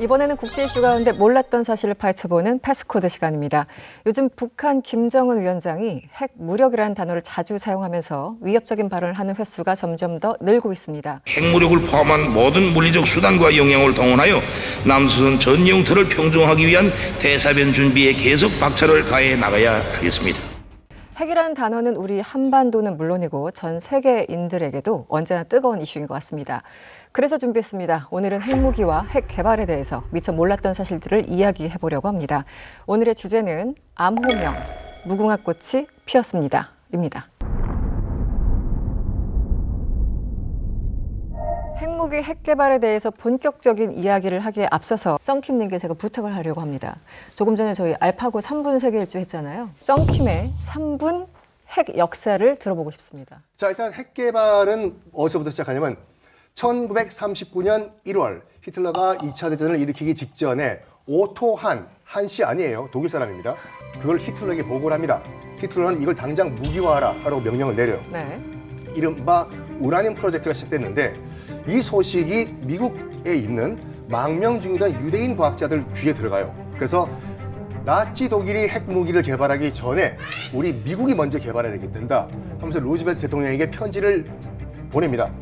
이번에는 국제 이슈 가운데 몰랐던 사실을 파헤쳐보는 패스코드 시간입니다. 요즘 북한 김정은 위원장이 핵 무력이라는 단어를 자주 사용하면서 위협적인 발언을 하는 횟수가 점점 더 늘고 있습니다. 핵무력을 포함한 모든 물리적 수단과 역량을 동원하여 남수선 전 영토를 평정하기 위한 대사변 준비에 계속 박차를 가해 나가야 하겠습니다. 핵이라는 단어는 우리 한반도는 물론이고 전 세계인들에게도 언제나 뜨거운 이슈인 것 같습니다. 그래서 준비했습니다. 오늘은 핵무기와 핵 개발에 대해서 미처 몰랐던 사실들을 이야기해 보려고 합니다. 오늘의 주제는 암호명, 무궁화꽃이 피었습니다. 입니다. 핵무기 핵 개발에 대해서 본격적인 이야기를 하기에 앞서서 썬킴님께 제가 부탁을 하려고 합니다. 조금 전에 저희 알파고 3분 세계일주 했잖아요. 썬킴의 3분 핵 역사를 들어보고 싶습니다. 자, 일단 핵 개발은 어디서부터 시작하냐면 1939년 1월 히틀러가 2차 대전을 일으키기 직전에 오토 한씨 아니에요. 독일 사람입니다. 그걸 히틀러에게 보고를 합니다. 히틀러는 이걸 당장 무기화하라 하라고 명령을 내려요. 네. 이른바 우라늄 프로젝트가 시작됐는데 이 소식이 미국에 있는 망명 중이던 유대인 과학자들 귀에 들어가요. 그래서 나치 독일이 핵무기를 개발하기 전에 우리 미국이 먼저 개발해야 된다 하면서 루즈벨트 대통령에게 편지를 보냅니다.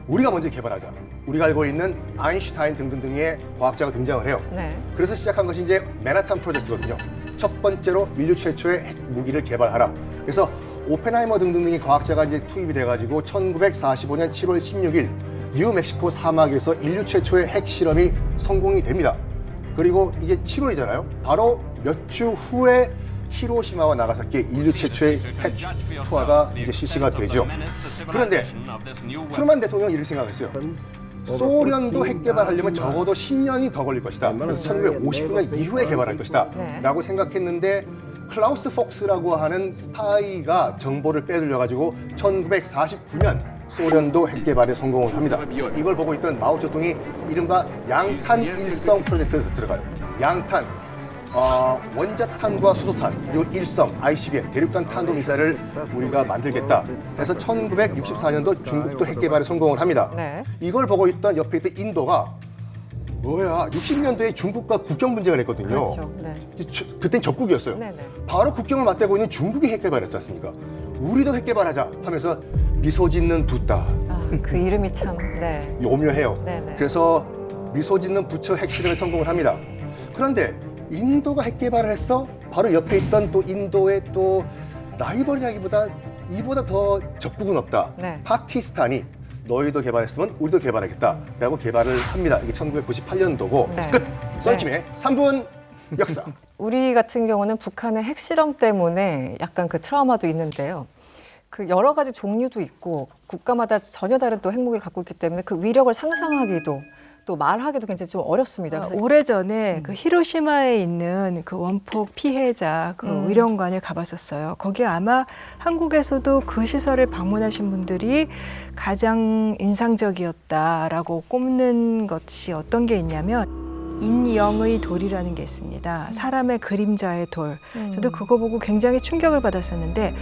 우리가 먼저 개발하자. 우리가 알고 있는 아인슈타인 등등등의 과학자가 등장을 해요. 네. 그래서 시작한 것이 이제 맨하탄 프로젝트거든요. 첫 번째로 인류 최초의 핵무기를 개발하라. 그래서 오펜하이머 등등의 과학자가 이제 투입이 돼가지고 1945년 7월 16일 뉴멕시코 사막에서 인류 최초의 핵 실험이 성공이 됩니다. 그리고 이게 7월이잖아요. 바로 몇 주 후에 히로시마와 나가사키의 인류 최초의 핵 투하가 이제 실시가 되죠. 그런데 트루만 대통령이 이렇게 생각했어요. 소련도 핵 개발하려면 적어도 10년이 더 걸릴 것이다. 그래서 1959년 이후에 개발할 것이다. 라고 생각했는데 클라우스 폭스라고 하는 스파이가 정보를 빼돌려가지고 1949년 소련도 핵 개발에 성공을 합니다. 이걸 보고 있던 마오쩌둥이 이른바 양탄 일성 프로젝트에 들어가요. 양탄, 원자탄과 수소탄, 그리고 일성, ICBM, 대륙간 탄도미사일을 우리가 만들겠다 해서 1964년도 중국도 핵 개발에 성공을 합니다. 네. 이걸 보고 있던 옆에 있던 인도가 뭐야, 60년대에 중국과 국경 분쟁을 했거든요. 그렇죠. 네. 그땐 적국이었어요. 네네. 바로 국경을 맞대고 있는 중국이 핵 개발했지 않습니까? 우리도 핵 개발하자 하면서 미소 짓는 붓다. 아, 그 이름이 참, 네. 오묘해요. 네네. 그래서 미소 짓는 부처 핵 실험에 성공을 합니다. 그런데 인도가 핵 개발을 했어? 바로 옆에 있던 또 인도의 또 라이벌이라기보다 이보다 더 적국은 없다. 네. 파키스탄이 너희도 개발했으면 우리도 개발하겠다 라고 개발을 합니다. 이게 1998년도고 네. 끝! 썬킴의 3분 역사. 우리 같은 경우는 북한의 핵실험 때문에 약간 그 트라우마도 있는데요. 그 여러 가지 종류도 있고 국가마다 전혀 다른 또 핵무기를 갖고 있기 때문에 그 위력을 상상하기도 또 말하기도 굉장히 좀 어렵습니다. 그래서 오래전에 그 히로시마에 있는 그 원폭 피해자 그 위령관을 가봤었어요. 거기 아마 한국에서도 그 시설을 방문하신 분들이 가장 인상적이었다라고 꼽는 것이 어떤 게 있냐면 인영의 돌이라는 게 있습니다. 사람의 그림자의 돌. 저도 그거 보고 굉장히 충격을 받았었는데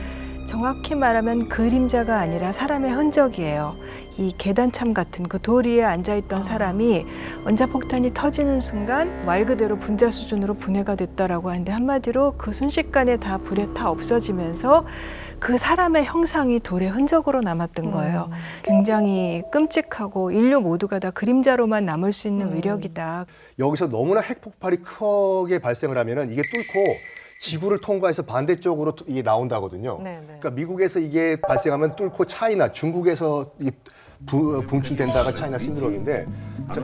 정확히 말하면 그림자가 아니라 사람의 흔적이에요. 이 계단참 같은 그 돌 위에 앉아있던 사람이 원자폭탄이 터지는 순간 말 그대로 분자 수준으로 분해가 됐다라고 하는데 한마디로 그 순식간에 다 불에 타 없어지면서 그 사람의 형상이 돌의 흔적으로 남았던 거예요. 굉장히 끔찍하고 인류 모두가 다 그림자로만 남을 수 있는 위력이다. 여기서 너무나 핵폭발이 크게 발생을 하면은 이게 뚫고 지구를 통과해서 반대쪽으로 이게 나온다거든요. 네네. 그러니까 미국에서 이게 발생하면 뚫고 차이나 중국에서 이게 분출된다가 차이나 신드롬인데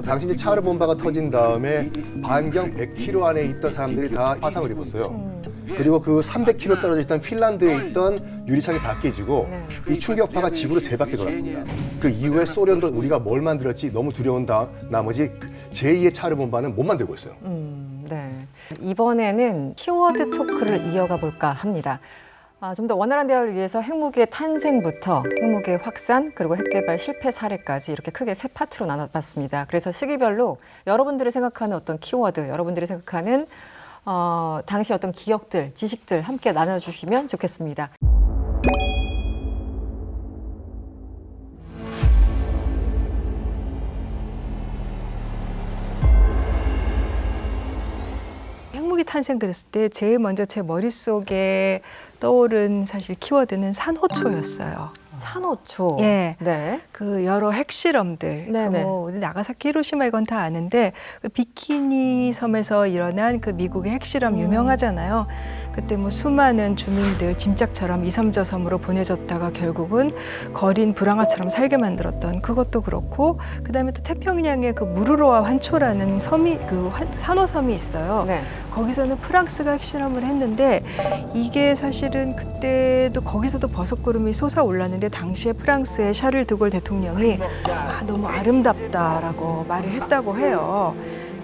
당시 이제 차르 본바가 터진 다음에 반경 100km 안에 있던 사람들이 다 화상을 입었어요. 그리고 그 300km 떨어져 있던 핀란드에 있던 유리창이 다 깨지고 이 충격파가 지구를 3바퀴 돌았습니다. 그 이후에 소련도 우리가 뭘 만들었지 너무 두려운 나머지 제2의 차르 본바는 못 만들고 있어요. 네. 이번에는 키워드 토크를 이어가 볼까 합니다. 좀 더 원활한 대화를 위해서 핵무기의 탄생부터 핵무기의 확산 그리고 핵개발 실패 사례까지 이렇게 크게 세 파트로 나눠봤습니다. 그래서 시기별로 여러분들이 생각하는 어떤 키워드, 여러분들이 생각하는 당시 어떤 기억들, 지식들 함께 나눠주시면 좋겠습니다. 핵무기 탄생됐을 때 제일 먼저 제 머릿속에 떠오른 사실 키워드는 산호초였어요. 산호초. 예. 네. 그 여러 핵실험들, 네네. 우리 나가사키, 히로시마 이건 다 아는데 그 비키니 섬에서 일어난 그 미국의 핵실험 유명하잖아요. 그때 뭐 수많은 주민들 짐짝처럼 이섬저 섬으로 보내졌다가 결국은 거린 불황아처럼 살게 만들었던 그것도 그렇고, 그다음에 또 태평양에 그 무르로아 환초라는 섬이 산호섬이 있어요. 네. 거기서는 프랑스가 핵실험을 했는데 이게 사실은 그때도 거기서도 버섯구름이 솟아올랐는데 당시에 프랑스의 샤를 드골 대통령이 너무 아름답다라고 말을 했다고 해요.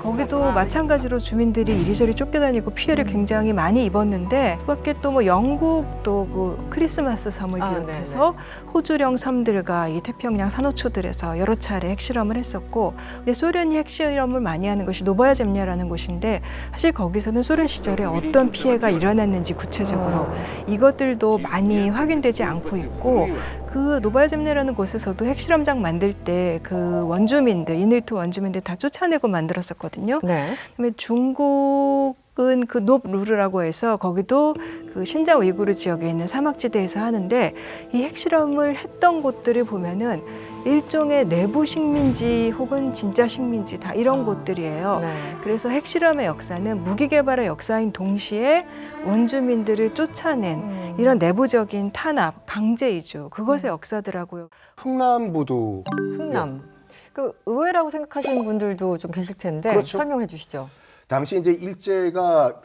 거기도 마찬가지로 주민들이 이리저리 쫓겨다니고 피해를 굉장히 많이 입었는데 그밖에 또 뭐 영국도 그 크리스마스 섬을 비롯해서 호주령 섬들과 이 태평양 산호초들에서 여러 차례 핵실험을 했었고, 근데 소련이 핵실험을 많이 하는 것이 노바야 zemlya라는 곳인데 사실 거기서는 소련 시절에 어떤 피해가 일어났는지 구체적으로 이것들도 많이 확인되지 않고 있고, 그 노바야 zemlya라는 곳에서도 핵실험장 만들 때 그 원주민들, 이누이트 원주민들 다 쫓아내고 만들었었거든요. 네. 그다음에 중국은 그 높루르라고 해서 거기도 그 신장 우이구르 지역에 있는 사막지대에서 하는데 이 핵실험을 했던 곳들을 보면은 일종의 내부 식민지 혹은 진짜 식민지 다 이런 곳들이에요. 네. 그래서 핵실험의 역사는 무기 개발의 역사인 동시에 원주민들을 쫓아낸 이런 내부적인 탄압, 강제 이주, 그것의 역사더라고요. 흥남부두. 흥남. 그 의외라고 생각하시는 분들도 좀 계실 텐데 그렇죠. 설명해 주시죠. 당시 이제 일제가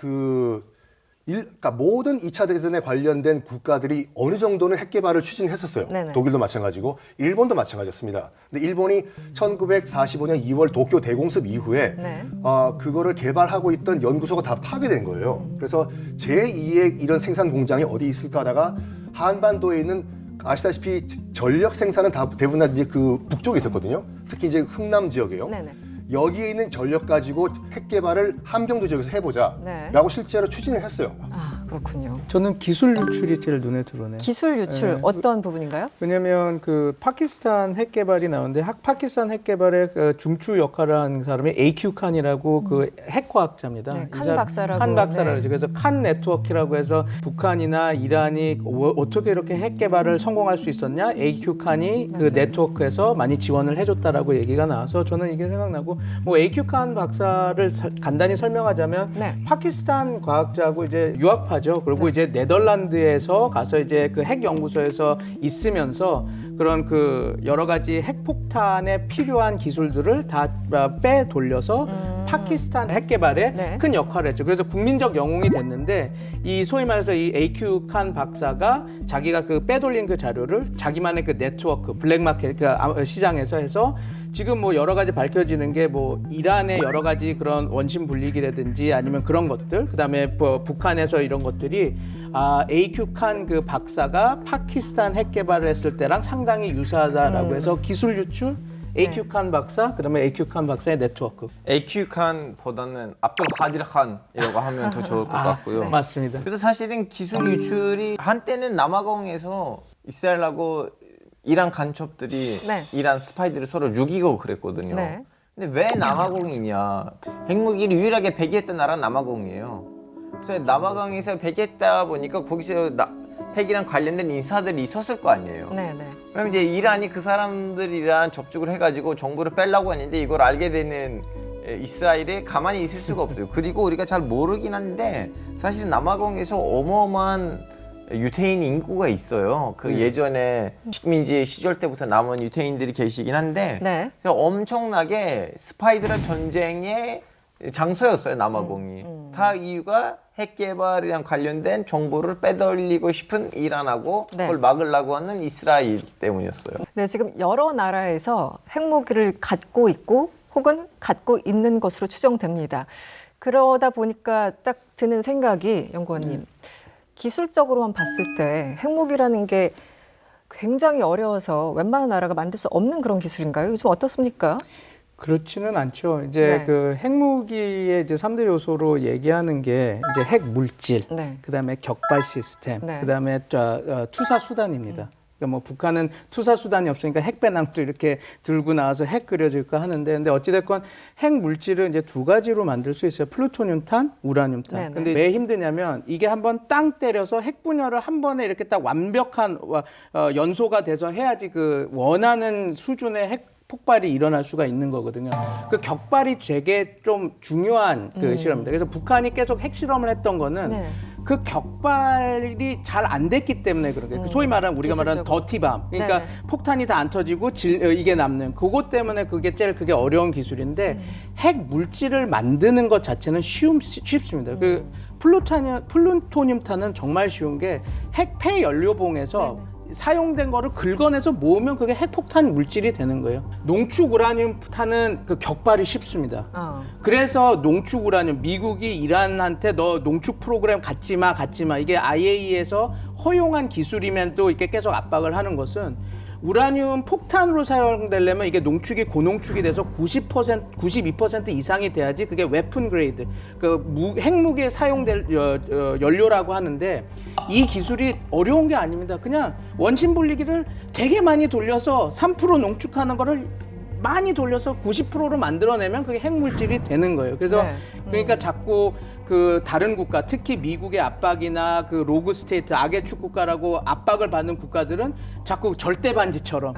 그러니까 모든 2차 대전에 관련된 국가들이 어느 정도는 핵 개발을 추진했었어요. 네네. 독일도 마찬가지고 일본도 마찬가지였습니다. 근데 일본이 1945년 2월 도쿄 대공습 이후에 네. 그거를 개발하고 있던 연구소가 다 파괴된 거예요. 그래서 제2의 이런 생산 공장이 어디 있을까 하다가 한반도에 있는 아시다시피 전력 생산은 다 대부분 다 이제 그 북쪽에 있었거든요. 특히 이제 흥남 지역이에요. 네네. 여기에 있는 전력 가지고 핵 개발을 함경도 지역에서 해보자라고 네. 실제로 추진을 했어요. 아, 그렇군요. 저는 기술 유출이 제일 눈에 들어오네요. 기술 유출 네. 어떤 부분인가요? 왜냐하면 그 파키스탄 핵 개발이 나오는데 파키스탄 핵 개발의 그 중추 역할을 한 사람이 AQ 칸이라고 그 핵과학자입니다. 네, 이 칸 사람- 박사라고. 칸 박사라고 네. 하죠. 그래서 칸 네트워크라고 해서 북한이나 이란이 어떻게 이렇게 핵 개발을 성공할 수 있었냐? AQ 칸이 그 네트워크에서 많이 지원을 해줬다라고 얘기가 나와서 저는 이게 생각나고, 뭐 AQ 칸 박사를 간단히 설명하자면 네. 파키스탄 과학자고 이제 유학파죠. 그리고 이제 네덜란드에서 가서 이제 그 핵 연구소에서 있으면서 그런 그 여러 가지 핵폭탄에 필요한 기술들을 다 빼돌려서 파키스탄 핵 개발에 네. 큰 역할을 했죠. 그래서 국민적 영웅이 됐는데 이 소위 말해서 이 AQ 칸 박사가 자기가 그 빼돌린 그 자료를 자기만의 그 네트워크 블랙마켓 그 시장에서 해서 지금 뭐 여러 가지 밝혀지는 게 뭐 이란의 여러 가지 그런 원심 분리기라든지 아니면 그런 것들, 그다음에 뭐 북한에서 이런 것들이 AQ 칸 그 박사가 파키스탄 핵 개발을 했을 때랑 상당히 유사하다라고 해서 기술 유출, AQ 칸 박사, 그다음에 AQ 칸 박사의 네트워크. AQ 칸보다는 압둘 카디르 칸이라고 하면 더 좋을 것 같고요. 맞습니다. 그래서 사실은 기술 유출이 한때는 남아공에서 이스라엘하고 이란 간첩들이 네. 이란 스파이들을 서로 죽이고 그랬거든요. 네. 근데 왜 남아공이냐? 핵무기를 유일하게 배기했던 나라는 남아공이에요. 그래서 남아공에서 배기했다 보니까 거기서 핵이랑 관련된 인사들이 있었을 거 아니에요. 네네. 그럼 이제 이란이 그 사람들이랑 접촉을 해가지고 정보를 빼려고 했는데 이걸 알게 되는 이스라엘에 가만히 있을 수가 없어요. 그리고 우리가 잘 모르긴 한데 사실 남아공에서 어마어마한 유태인 인구가 있어요. 그 예전에 식민지 시절 때부터 남은 유태인들이 계시긴 한데 네. 그래서 엄청나게 스파이들의 전쟁의 장소였어요, 남아공이. 다 이유가 핵 개발이랑 관련된 정보를 빼돌리고 싶은 이란하고 네. 그걸 막으려고 하는 이스라엘 때문이었어요. 네, 지금 여러 나라에서 핵무기를 갖고 있고 혹은 갖고 있는 것으로 추정됩니다. 그러다 보니까 딱 드는 생각이, 연구원님, 기술적으로만 봤을 때 핵무기라는 게 굉장히 어려워서 웬만한 나라가 만들 수 없는 그런 기술인가요? 요즘 어떻습니까? 그렇지는 않죠. 이제 네. 그 핵무기의 이제 3대 요소로 얘기하는 게 이제 핵 물질, 네. 그다음에 격발 시스템, 네. 그다음에 투사 수단입니다. 그러니까 뭐 북한은 투사 수단이 없으니까 핵 배낭도 이렇게 들고 나와서 핵 끓여줄까 하는데, 근데 어찌됐건 핵 물질을 이제 두 가지로 만들 수 있어요. 플루토늄탄, 우라늄탄. 네네. 근데 왜 힘드냐면 이게 한번 땅 때려서 핵 분열을 한 번에 이렇게 딱 완벽한 연소가 돼서 해야지 그 원하는 수준의 핵 폭발이 일어날 수가 있는 거거든요. 그 격발이 되게 좀 중요한 그 실험입니다. 그래서 북한이 계속 핵실험을 했던 거는 네. 그 격발이 잘 안 됐기 때문에 그런 거예요. 소위 말하는 우리가 말하는 기술적으로. 더티밤. 그러니까 네네. 폭탄이 다 안 터지고 이게 남는 그것 때문에 그게 제일 그게 어려운 기술인데 핵 물질을 만드는 것 자체는 쉽습니다. 그 플루토늄탄은 정말 쉬운 게 핵 폐연료봉에서 사용된 거를 긁어내서 모으면 그게 핵폭탄 물질이 되는 거예요. 농축 우라늄탄은 그 격발이 쉽습니다. 그래서 농축 우라늄, 미국이 이란한테 너 농축 프로그램 갖지 마. 이게 IAEA에서 허용한 기술이면 또 이렇게 계속 압박을 하는 것은 우라늄 폭탄으로 사용되려면 이게 농축이 고농축이 돼서 90%, 92% 이상이 돼야지 그게 웨폰 그레이드, 그 핵무기에 사용될 연료라고 하는데 이 기술이 어려운 게 아닙니다. 그냥 원심 분리기를 되게 많이 돌려서 3% 농축하는 거를 많이 돌려서 90%로 만들어내면 그게 핵물질이 되는 거예요. 그래서 네. 그러니까 자꾸 그 다른 국가, 특히 미국의 압박이나 그 로그 스테이트, 악의 축 국가라고 압박을 받는 국가들은 자꾸 절대 반지처럼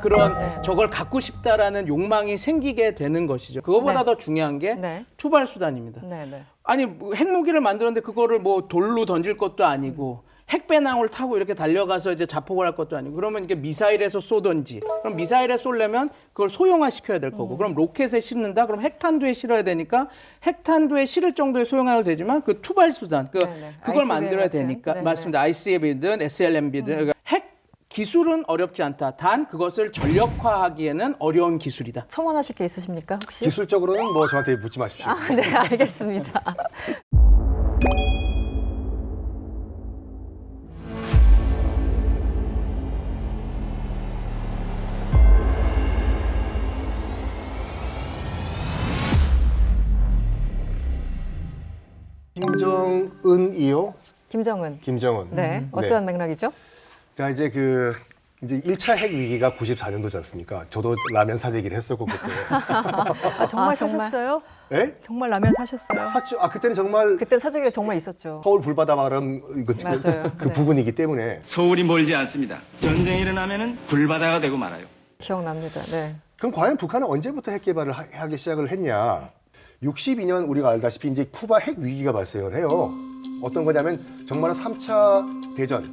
그런 저걸 갖고 싶다라는 욕망이 생기게 되는 것이죠. 그거보다 네. 더 중요한 게 네. 투발 수단입니다. 네네. 아니 뭐 핵무기를 만들었는데 그거를 뭐 돌로 던질 것도 아니고 핵배낭을 타고 이렇게 달려가서 이제 자폭을 할 것도 아니고, 그러면 이게 미사일에서 쏘던지, 그럼 미사일에 쏘려면 그걸 소형화시켜야 될 거고, 그럼 로켓에 싣는다, 그럼 핵탄두에 실어야 되니까 핵탄두에 실을 정도의 소형화도 되지만 그 투발 수단, 네네. 그걸 ICBM 만들어야 같은. 되니까 네네. 맞습니다. ICBM이든 SLM이든 그러니까 핵 기술은 어렵지 않다. 단 그것을 전력화하기에는 어려운 기술이다. 첨언하실 게 있으십니까 혹시? 기술적으로는 뭐 저한테 묻지 마십시오. 네, 알겠습니다. 김정은이요? 김정은. 김정은. 네, 어떤 맥락이죠? 그러니까 이제 1차 핵 위기가 94년도지 않습니까? 저도 라면 사재기를 했었고 그때. 정말 정말? 사셨어요? 예? 정말 라면 사셨어요? 샀죠. 그때는 정말 그때 사재기가 정말 있었죠. 서울 불바다 발음 맞아요. 그 네. 부분이기 때문에. 서울이 멀지 않습니다. 전쟁이 일어나면은 불바다가 되고 말아요. 기억납니다. 네. 그럼 과연 북한은 언제부터 핵 개발을 하기 시작을 했냐? 62년 우리가 알다시피 이제 쿠바 핵 위기가 발생을 해요. 어떤 거냐면 정말 3차 대전,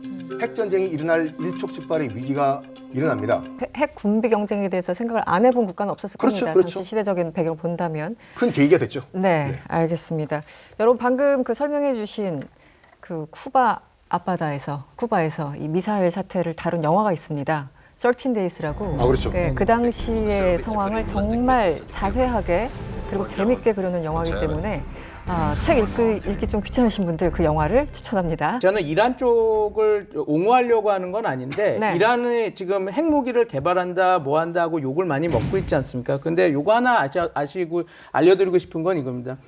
핵 전쟁이 일어날 일촉즉발의 위기가 일어납니다. 핵 군비 경쟁에 대해서 생각을 안 해본 국가는 없었을 그렇죠, 겁니다. 그렇죠. 당시 시대적인 배경을 본다면. 큰 계기가 됐죠. 네, 알겠습니다. 여러분 방금 그 설명해 주신 그 쿠바 앞바다에서 쿠바에서 이 미사일 사태를 다룬 영화가 있습니다. 13days라고. 아, 그렇죠. 네, 그 당시의 상황을 정말 자세하게 그리고 재밌게 그려놓은 영화이기 때문에 책 읽기 좀 귀찮으신 분들 그 영화를 추천합니다. 저는 이란 쪽을 옹호하려고 하는 건 아닌데 네. 이란이 지금 핵무기를 개발한다 뭐 한다 하고 욕을 많이 먹고 있지 않습니까? 근데 요거 하나 아시고 알려드리고 싶은 건 이겁니다.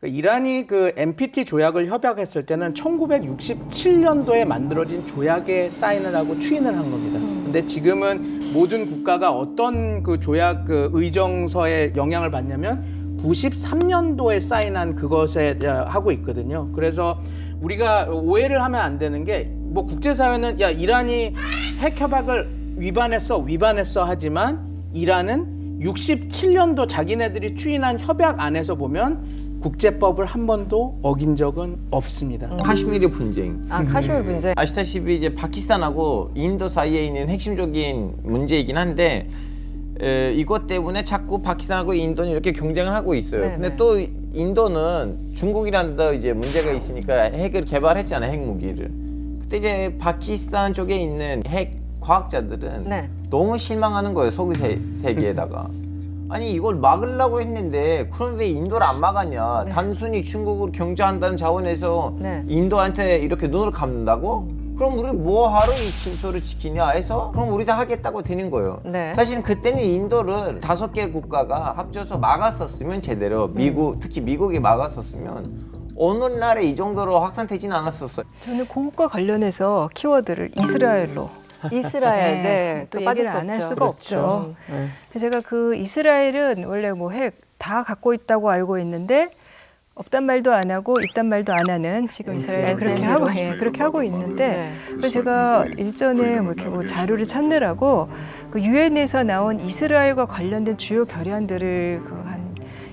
이란이 그 NPT 조약을 협약했을 때는 1967년도에 만들어진 조약에 사인을 하고 추인을 한 겁니다. 근데 지금은 모든 국가가 어떤 그 조약 그 의정서에 영향을 받냐면 93년도에 사인한 그것에 하고 있거든요. 그래서 우리가 오해를 하면 안 되는 게 뭐 국제사회는 야 이란이 핵 협약을 위반했어 하지만 이란은 67년도 자기네들이 추인한 협약 안에서 보면 국제법을 한 번도 어긴 적은 없습니다. 카슈미르 분쟁. 카슈미르 문제. 아시다시피 이제 파키스탄하고 인도 사이에 있는 핵심적인 문제이긴 한데 이것 때문에 자꾸 파키스탄하고 인도는 이렇게 경쟁을 하고 있어요. 네네. 근데 또 인도는 중국이랑 더 이제 문제가 있으니까 핵을 개발했잖아요, 핵무기를. 그때 이제 파키스탄 쪽에 있는 핵 과학자들은 네. 너무 실망하는 거예요, 소비 세계에다가. 아니 이걸 막으려고 했는데 그럼 왜 인도를 안 막았냐? 단순히 중국을 경제한다는 차원에서 네. 인도한테 이렇게 눈을 감는다고? 그럼 우리 뭐하러 이 질서를 지키냐 해서 그럼 우리 다 하겠다고 되는 거예요. 네. 사실 그때는 인도를 5개 국가가 합쳐서 막았었으면 제대로 특히 미국이 막았었으면 오늘날에 이 정도로 확산되지는 않았었어요. 저는 그것과 관련해서 키워드를 이스라엘로 이스라엘, 네, 또 또 빠질 얘기를 수 안 할 없죠. 수가 없죠. 제가 그 이스라엘은 원래 뭐 핵 다 갖고 있다고 알고 있는데 없단 말도 안 하고 있단 말도 안 하는 지금 이스라엘은 그렇게 하고 그렇게 하고 있는데 네. 그래서 제가 일전에 뭐 이렇게 뭐 자료를 찾느라고 그 유엔에서 나온 이스라엘과 관련된 주요 결의안들을 그 한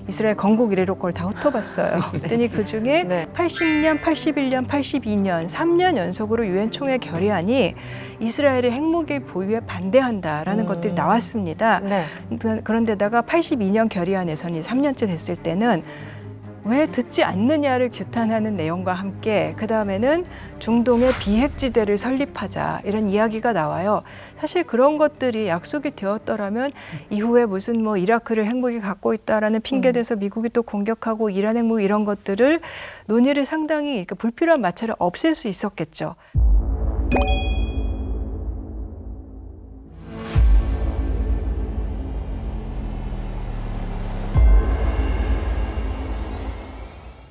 이스라엘 건국 이래로 걸 다 훑어봤어요. 그랬더니 그 중에 네. 80년, 81년, 82년 3년 연속으로 유엔 총회 결의안이 이스라엘의 핵무기 보유에 반대한다라는 것들이 나왔습니다. 네. 그런데다가 82년 결의안에서는 3년째 됐을 때는 왜 듣지 않느냐를 규탄하는 내용과 함께 그 다음에는 중동의 비핵지대를 설립하자 이런 이야기가 나와요. 사실 그런 것들이 약속이 되었더라면 이후에 무슨 뭐 이라크를 핵무기 갖고 있다라는 핑계대서 미국이 또 공격하고 이란 핵무기 이런 것들을 논의를 상당히 불필요한 마찰을 없앨 수 있었겠죠.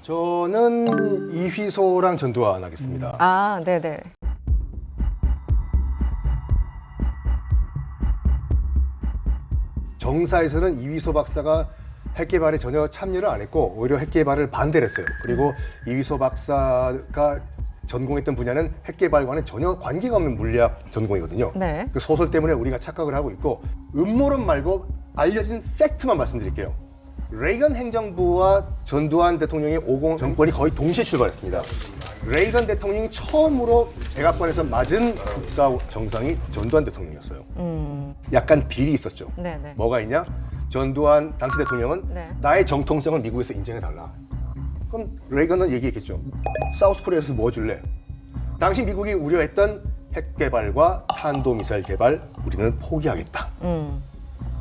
저는 이휘소랑 전두환 하겠습니다. 아, 네네. 정사에서는 이휘소 박사가 핵 개발에 전혀 참여를 안 했고 오히려 핵 개발을 반대를 했어요. 그리고 이휘소 박사가 전공했던 분야는 핵 개발과는 전혀 관계가 없는 물리학 전공이거든요. 네. 그 소설 때문에 우리가 착각을 하고 있고 음모론 말고 알려진 팩트만 말씀드릴게요. 레이건 행정부와 전두환 대통령의 50 정권이 거의 동시에 출발했습니다. 레이건 대통령이 처음으로 백악관에서 맞은 국가 정상이 전두환 대통령이었어요. 약간 비리 있었죠. 네네. 뭐가 있냐? 전두환 당시 대통령은 네. 나의 정통성을 미국에서 인정해달라. 그럼 레이건은 얘기했겠죠. 사우스 코리아에서 뭐 줄래? 당시 미국이 우려했던 핵 개발과 탄도미사일 개발 우리는 포기하겠다.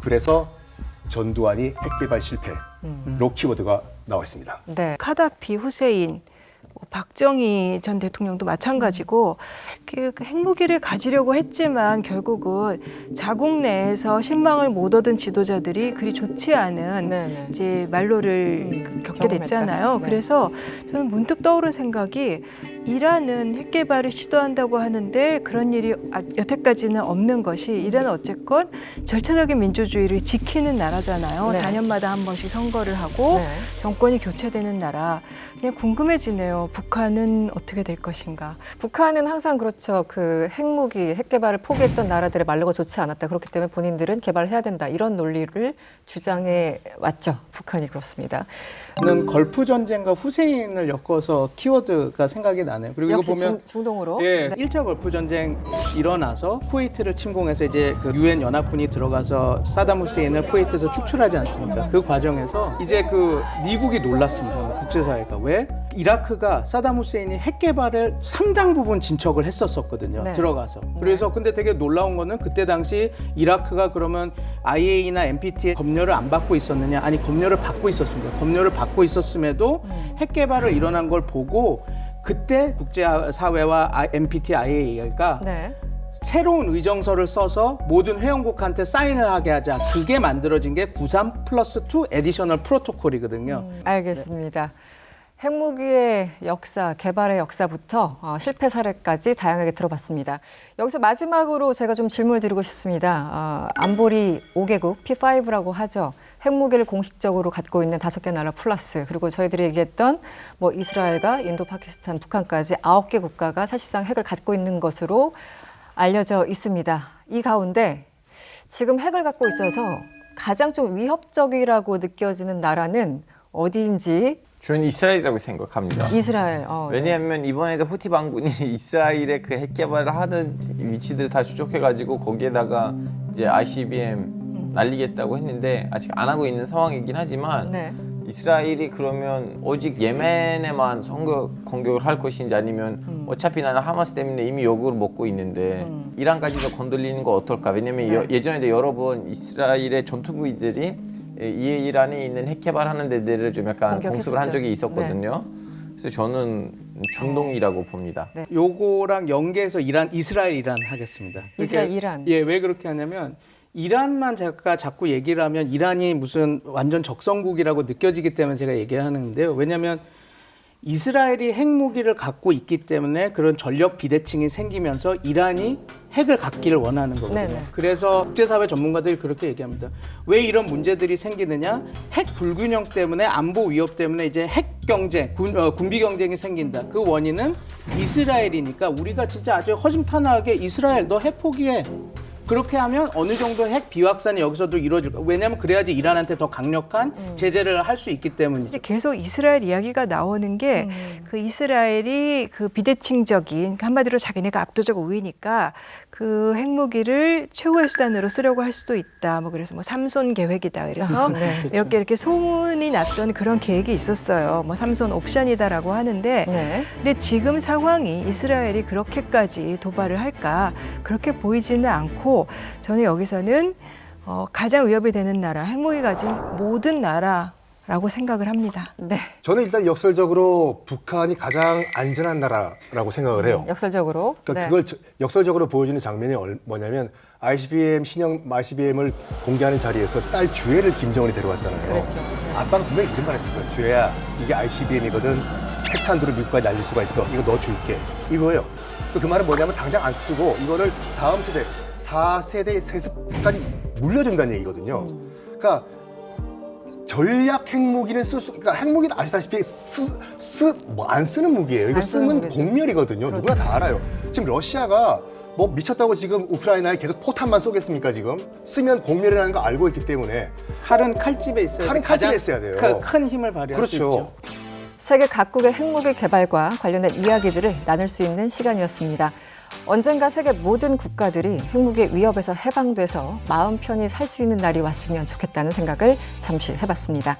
그래서 전두환이 핵 개발 실패로 키워드가 나와 있습니다. 네. 카다피, 후세인, 박정희 전 대통령도 마찬가지고 그 핵무기를 가지려고 했지만 결국은 자국 내에서 신망을 못 얻은 지도자들이 그리 좋지 않은 네네. 이제 말로를 겪게 경험했다. 됐잖아요. 네. 그래서 저는 문득 떠오른 생각이 이란은 핵 개발을 시도한다고 하는데 그런 일이 여태까지는 없는 것이 이란은 어쨌건 절차적인 민주주의를 지키는 나라잖아요. 네. 4년마다 한 번씩 선거를 하고 네. 정권이 교체되는 나라. 그냥 궁금해지네요. 북한은 어떻게 될 것인가. 북한은 항상 그렇죠. 그 핵무기, 핵 개발을 포기했던 나라들의 말로가 좋지 않았다. 그렇기 때문에 본인들은 개발해야 된다. 이런 논리를 주장해 왔죠. 북한이 그렇습니다. 는 걸프 전쟁과 후세인을 엮어서 키워드가 생각이 나네요. 그리고 이거 역시 보면 중동으로. 예, 네. 1차 걸프 전쟁 일어나서 쿠웨이트를 침공해서 이제 그 유엔 연합군이 들어가서 사담 후세인을 쿠웨이트에서 축출하지 않습니까? 그 과정에서 이제 그 미국이 놀랐습니다. 국제사회가 왜? 이라크가 사담 후세인이 핵 개발을 상당 부분 진척을 했었거든요. 네. 들어가서. 그래서 근데 되게 놀라운 거는 그때 당시 이라크가 그러면 IAEA나 NPT에 검열을 안 받고 있었느냐? 아니 검열을 받고 있었습니다. 검열을 받고 있었음에도 핵 개발을 일어난 걸 보고 그때 국제사회와 NPT, IAEA가 네. 새로운 의정서를 써서 모든 회원국한테 사인을 하게 하자. 그게 만들어진 게 93+2 에디셔널 프로토콜이거든요. 알겠습니다. 핵무기의 역사, 개발의 역사부터 실패 사례까지 다양하게 들어봤습니다. 여기서 마지막으로 제가 좀 질문을 드리고 싶습니다. 안보리 5개국, P5라고 하죠. 핵무기를 공식적으로 갖고 있는 5개 나라 플러스, 그리고 저희들이 얘기했던 뭐 이스라엘과 인도, 파키스탄, 북한까지 9개 국가가 사실상 핵을 갖고 있는 것으로 알려져 있습니다. 이 가운데 지금 핵을 갖고 있어서 가장 좀 위협적이라고 느껴지는 나라는 어디인지. 저는 이스라엘이라고 생각합니다. 이스라엘. 네. 왜냐하면 이번에도 후티 반군이 이스라엘의 그 핵 개발을 하는 위치들 다 추적해가지고 거기에다가 이제 ICBM 날리겠다고 했는데 아직 안 하고 있는 상황이긴 하지만 네. 이스라엘이 그러면 오직 예멘에만 공격을 할 것인지 아니면 어차피 나는 하마스 때문에 이미 욕을 먹고 있는데 이란까지도 건들리는 거 어떨까? 왜냐면 예전에도 여러 번 이스라엘의 전투기들이 이란에 있는 핵 개발하는 데들을 좀 약간 공습을 한 적이 있었거든요. 그래서 저는 중동이라고 봅니다. 네. 요거랑 연계해서 이스라엘 하겠습니다. 이스라엘, 이란. 예, 왜 그렇게 하냐면 이란만 제가 자꾸 얘기를 하면 이란이 무슨 완전 적성국이라고 느껴지기 때문에 제가 얘기하는데요. 왜냐하면 이스라엘이 핵무기를 갖고 있기 때문에 그런 전력 비대칭이 생기면서 이란이 핵을 갖기를 원하는 거거든요. 네네. 그래서 국제사회 전문가들이 그렇게 얘기합니다. 왜 이런 문제들이 생기느냐? 핵 불균형 때문에 안보 위협 때문에 이제 핵 경쟁, 군비 경쟁이 생긴다. 그 원인은 이스라엘이니까 우리가 진짜 아주 허심탄회하게 이스라엘 너 핵 포기해. 그렇게 하면 어느 정도 핵 비확산이 여기서도 이루어질 거예요. 왜냐하면 그래야지 이란한테 더 강력한 제재를 할 수 있기 때문이죠. 이제 계속 이스라엘 이야기가 나오는 게 그 이스라엘이 그 비대칭적인 한마디로 자기네가 압도적 우위니까 그 핵무기를 최후의 수단으로 쓰려고 할 수도 있다. 뭐 그래서 뭐 삼손 계획이다. 그래서 네. 몇 개 이렇게 소문이 났던 그런 계획이 있었어요. 뭐 삼손 옵션이다라고 하는데 네. 근데 지금 상황이 이스라엘이 그렇게까지 도발을 할까 그렇게 보이지는 않고 저는 여기서는 가장 위협이 되는 나라, 핵무기 가진 모든 나라라고 생각을 합니다. 네. 저는 일단 역설적으로 북한이 가장 안전한 나라라고 생각을 해요. 역설적으로. 그러니까 네. 그걸 역설적으로 보여주는 장면이 뭐냐면 ICBM 신형 ICBM을 공개하는 자리에서 딸 주애를 김정은이 데려왔잖아요. 그랬죠. 아빠는 분명히 이런 말 했을 거예요. 주애야, 이게 ICBM이거든. 핵탄두를 미국까지 날릴 수가 있어. 이거 너 줄게. 이거예요. 그 말은 뭐냐면 당장 안 쓰고 이거를 다음 세대 4세대 세습까지 물려준다는 얘기거든요. 그러니까 전략 핵무기는 그러니까 핵무기는 아시다시피 안 쓰는 무기예요. 이거 안 쓰는 쓰면 무기죠. 공멸이거든요. 누구나 다 알아요. 지금 러시아가 뭐 미쳤다고 지금 우크라이나에 계속 포탄만 쏘겠습니까 지금? 쓰면 공멸이라는 거 알고 있기 때문에 칼은 칼집에 있어야 칼은 칼집에 있어야 돼요. 큰 힘을 발휘할 수 그렇죠. 있죠. 세계 각국의 핵무기 개발과 관련된 이야기들을 나눌 수 있는 시간이었습니다. 언젠가 세계 모든 국가들이 핵무기 위협에서 해방돼서 마음 편히 살 수 있는 날이 왔으면 좋겠다는 생각을 잠시 해봤습니다.